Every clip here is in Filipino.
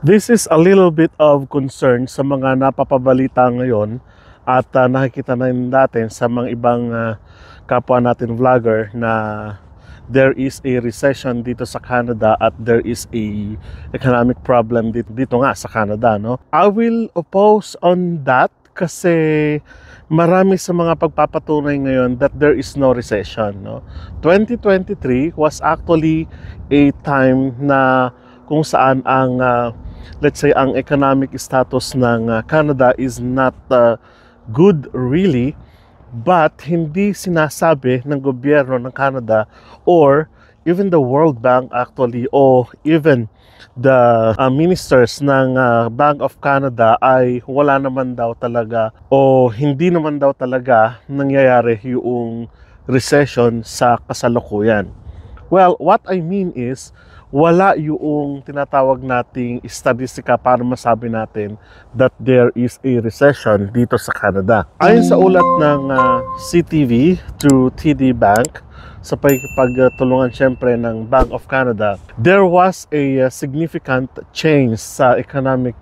This is a little bit of concern sa mga napapabalita ngayon at nakikita na rin natin sa mga ibang kapwa natin vlogger na there is a recession dito sa Canada at there is a economic problem dito nga sa Canada, no? I will oppose on that kasi marami sa mga pagpapatunay ngayon that there is no recession, no? 2023 was actually a time na kung saan ang let's say ang economic status ng Canada is not good really, but hindi sinasabi ng gobyerno ng Canada or even the World Bank actually or even the ministers ng Bank of Canada ay wala naman daw talaga o hindi naman daw talaga nangyayari yung recession sa kasalukuyan. Well, what I mean is wala yung tinatawag nating statistika para masabi natin that there is a recession dito sa Canada. Ayon sa ulat ng CTV to TD Bank, sa pagtulungan syempre ng Bank of Canada, there was a significant change sa economic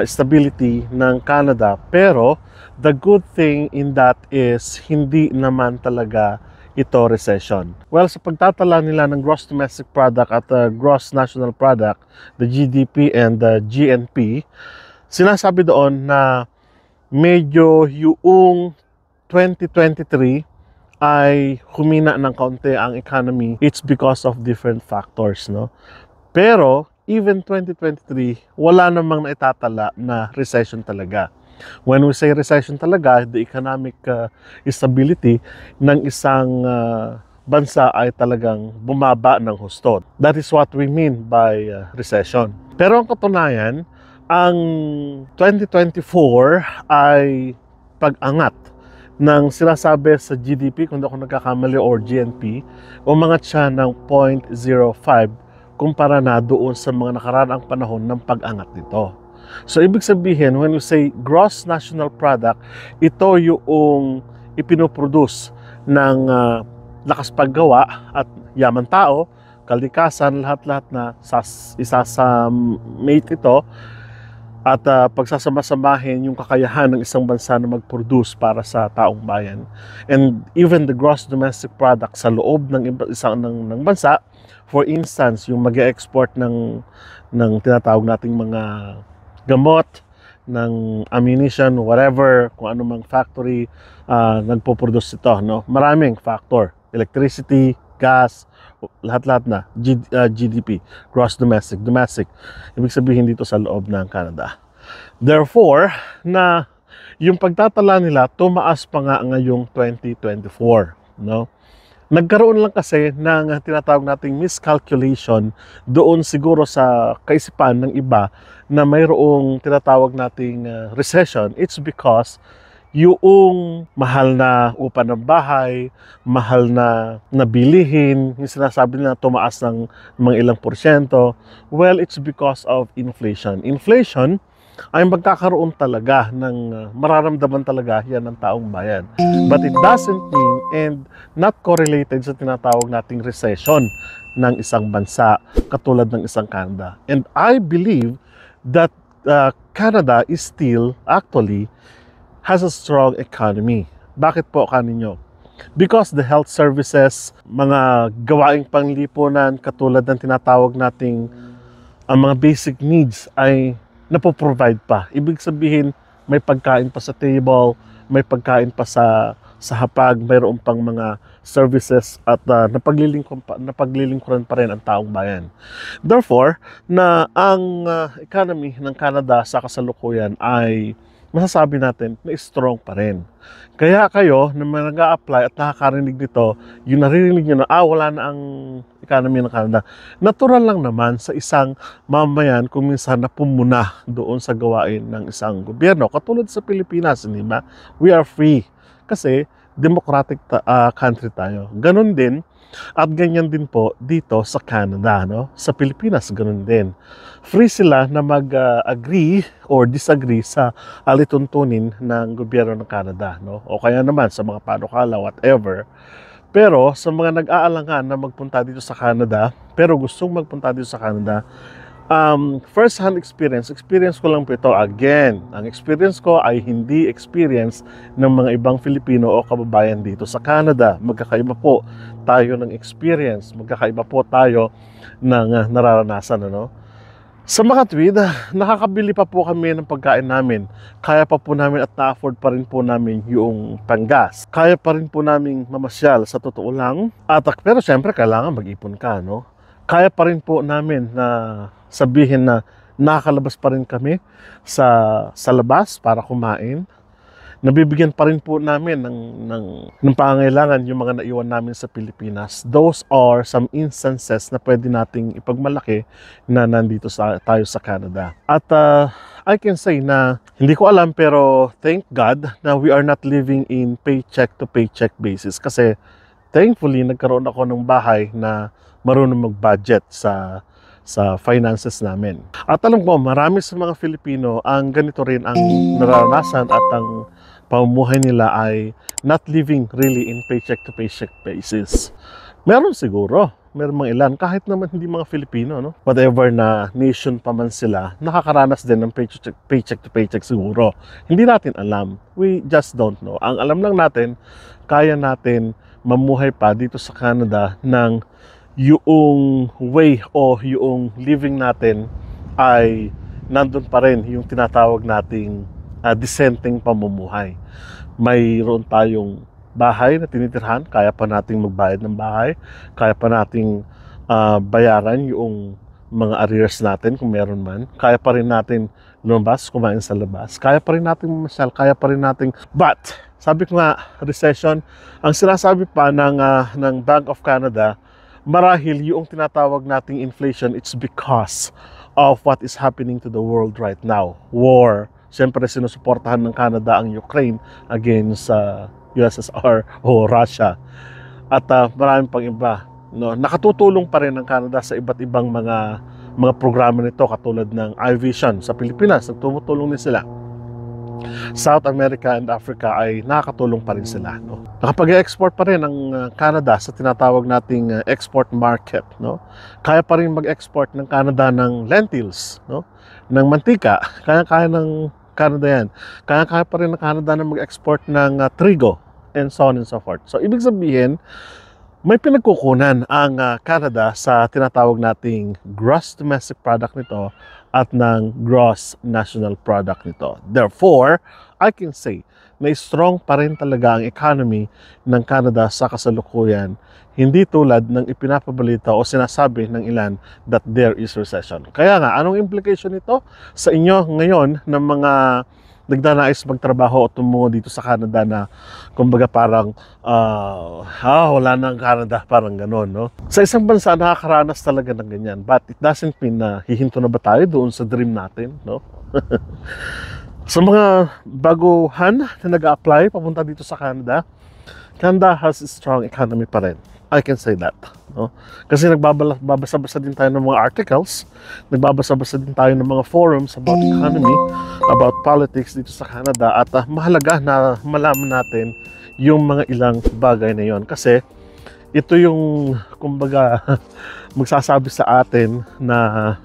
stability ng Canada. Pero the good thing in that is hindi naman talaga ito recession. Well, sa pagtatala nila ng gross domestic product at gross national product, the GDP and the GNP, sinasabi doon na medyo yung 2023 ay humina ng kaunti ang economy. It's because of different factors, no? Pero even 2023, wala namang naitatala na recession talaga. When we say recession talaga, the economic stability ng isang bansa ay talagang bumaba ng husto. That is what we mean by recession. Pero ang katunayan, ang 2024 ay pag-angat ng sinasabi sa GDP, kung di ako nagkakamali, or GNP, umangat siya ng 0.05 kumpara na doon sa mga nakaraang panahon ng pag-angat nito. So, ibig sabihin, when you say gross national product, ito yung ipinoproduce ng lakas paggawa at yaman tao, kalikasan, lahat-lahat na isasamate ito at pagsasama-samahin yung kakayahan ng isang bansa na mag-produce para sa taong bayan. And even the gross domestic product sa loob ng bansa, for instance, yung mag-export ng tinatawag nating mga gamot, ng ammunition, whatever, kung ano mang factory nagpo-produce ito, no? Maraming factor. Electricity, gas, lahat-lahat na. GDP, gross domestic. Ibig sabihin dito sa loob ng Canada. Therefore, na yung pagtatala nila, tumaas pa nga ngayong 2024, no? Nagkaroon lang kasi ng tinatawag nating miscalculation doon siguro sa kaisipan ng iba na mayroong tinatawag nating recession. It's because yung mahal na upa ng bahay, mahal na bilihin, yung sinasabi nila tumaas ng mga ilang porsyento, well, it's because of inflation. Inflation ay magkakaroon talaga ng mararamdaman talaga yan ng taong bayan. But it doesn't mean and not correlated sa tinatawag nating recession ng isang bansa katulad ng isang Canada. And I believe that Canada is still actually has a strong economy. Bakit po kaninyo? Because the health services, mga gawaing panglipunan katulad ng tinatawag nating ang mga basic needs ay napoprovide pa. Ibig sabihin, may pagkain pa sa table, may pagkain pa sa hapag, mayroon pang mga services at napaglilingkuran pa rin ang taong bayan. Therefore, na ang economy ng Canada sa kasalukuyan ay masasabi natin na strong pa rin. Kaya kayo na nag-a-apply at nakakarinig nito, yung naririnig nyo na wala na ang economy ng Canada, natural lang naman sa isang mamayan kung minsan na pumuna doon sa gawain ng isang gobyerno. Katulad sa Pilipinas, di ba? We are free kasi democratic country tayo. Ganon din at ganyan din po dito sa Canada, no? Sa Pilipinas, ganun din. Free sila na mag-agree or disagree sa alituntunin ng gobyerno ng Canada, no? O kaya naman sa mga panukala, whatever. Pero sa mga nag-aalangan na magpunta dito sa Canada, pero gustong magpunta dito sa Canada, First hand experience ko lang po ito. Again, ang experience ko ay hindi experience ng mga ibang Filipino o kababayan dito sa Canada. Magkakaiba po tayo ng experience, magkakaiba po tayo ng nararanasan, ano? Sa makatwid, nakakabili pa po kami ng pagkain namin. Kaya pa po namin at na-afford pa rin po namin yung panggas. Kaya pa rin po namin mamasyal sa totoo lang. Pero syempre kailangan mag-ipon ka, no? Kaya pa rin po namin na sabihin na nakakalabas pa rin kami sa labas para kumain. Nabibigyan pa rin po namin ng pangangailangan yung mga naiwan namin sa Pilipinas. Those are some instances na pwede nating ipagmalaki na nandito tayo sa Canada. At I can say na hindi ko alam, pero thank God na we are not living in paycheck to paycheck basis. Kasi thankfully nagkaroon ako ng bahay na marunong mag-budget sa finances namin. At alam ko, marami sa mga Filipino ang ganito rin ang nararanasan at ang pamumuhay nila ay not living really in paycheck to paycheck basis. Meron siguro, meron mga ilan, kahit naman hindi mga Filipino, no? Whatever na nation pa man sila, nakakaranas din ng paycheck to paycheck siguro. Hindi natin alam. We just don't know. Ang alam lang natin, kaya natin mamuhay pa dito sa Canada ng yung way o yung living natin ay nandun pa rin yung tinatawag nating dissenting pamumuhay. Mayroon tayong bahay na tinitirhan, kaya pa nating magbayad ng bahay, kaya pa nating bayaran yung mga arrears natin kung meron man, kaya pa rin natin lumabas, kumain sa labas, kaya pa rin nating mamasyal, kaya pa rin nating, but sabi ko nga, recession, ang sinasabi pa ng Bank of Canada, marahil yung tinatawag nating inflation, it's because of what is happening to the world right now. War. Siyempre, sinusuportahan ng Canada ang Ukraine against USSR o Russia. At maraming pang iba. No? Nakatutulong pa rin ang Canada sa iba't ibang mga programa nito, katulad ng iVision sa Pilipinas. Nagtumutulong din sila. South America and Africa ay nakakatulong pa rin sila, no? Nakapag-export pa rin ang Canada sa tinatawag nating export market, no? Kaya pa rin mag-export ng Canada ng lentils, no? Ng mantika, kaya ng Canada yan. Kaya pa rin ng Canada na mag-export ng trigo and so on and so forth. So ibig sabihin, may pinagkukunan ang Canada sa tinatawag nating gross domestic product nito at ng gross national product nito. Therefore, I can say na strong pa rin talaga ang economy ng Canada sa kasalukuyan, hindi tulad ng ipinapabalita o sinasabi ng ilan that there is recession. Kaya nga, anong implication nito sa inyo ngayon ng mga nagdanais magtrabaho o tumungo dito sa Canada na kumbaga parang wala na ang Canada, parang gano'n, no? Sa isang bansa nakakaranas talaga ng ganyan, but it doesn't mean na hihinto na ba tayo doon sa dream natin, no? Sa mga baguhan na nag-a-apply papunta dito sa Canada, Canada has a strong economy pa rin. I can say that, no? Kasi nagbabasa-basa din tayo ng mga articles, nagbabasa-basa din tayo ng mga forums about economy, about politics dito sa Canada, at mahalaga na malaman natin yung mga ilang bagay na yon, kasi ito yung kumbaga magsasabi sa atin na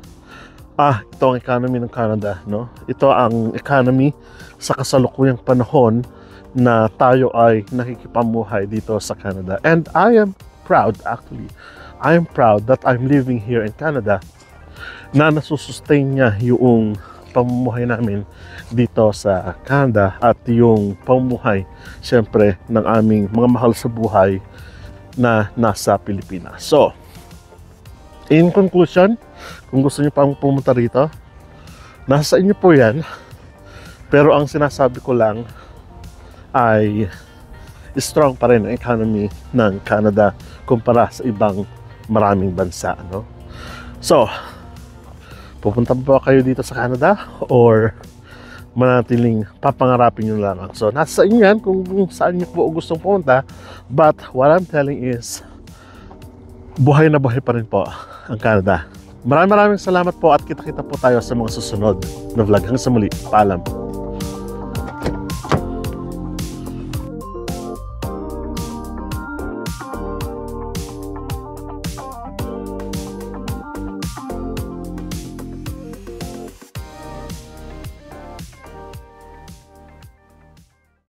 ito ang economy ng Canada, no? Ito ang economy sa kasalukuyang panahon na tayo ay nakikipamuhay dito sa Canada. And I am proud, actually. I am proud that I'm living here in Canada, na nasusustain niya yung pamumuhay namin dito sa Canada at yung pamumuhay, siyempre, ng aming mga mahal sa buhay na nasa Pilipinas. So, in conclusion, kung gusto niyo pang pumunta rito, nasa inyo po yan. Pero ang sinasabi ko lang ay strong pa rin ang economy ng Canada kumpara sa ibang maraming bansa, no? So, pupunta ba kayo dito sa Canada or manatiling papangarapin nyo lamang? So, nasa inyo yan kung saan nyo po gustong pumunta. But what I'm telling is, buhay na buhay pa rin po ang Canada. Maraming salamat po at kita-kita po tayo sa mga susunod na vlog. Hanggang sa muli, paalam.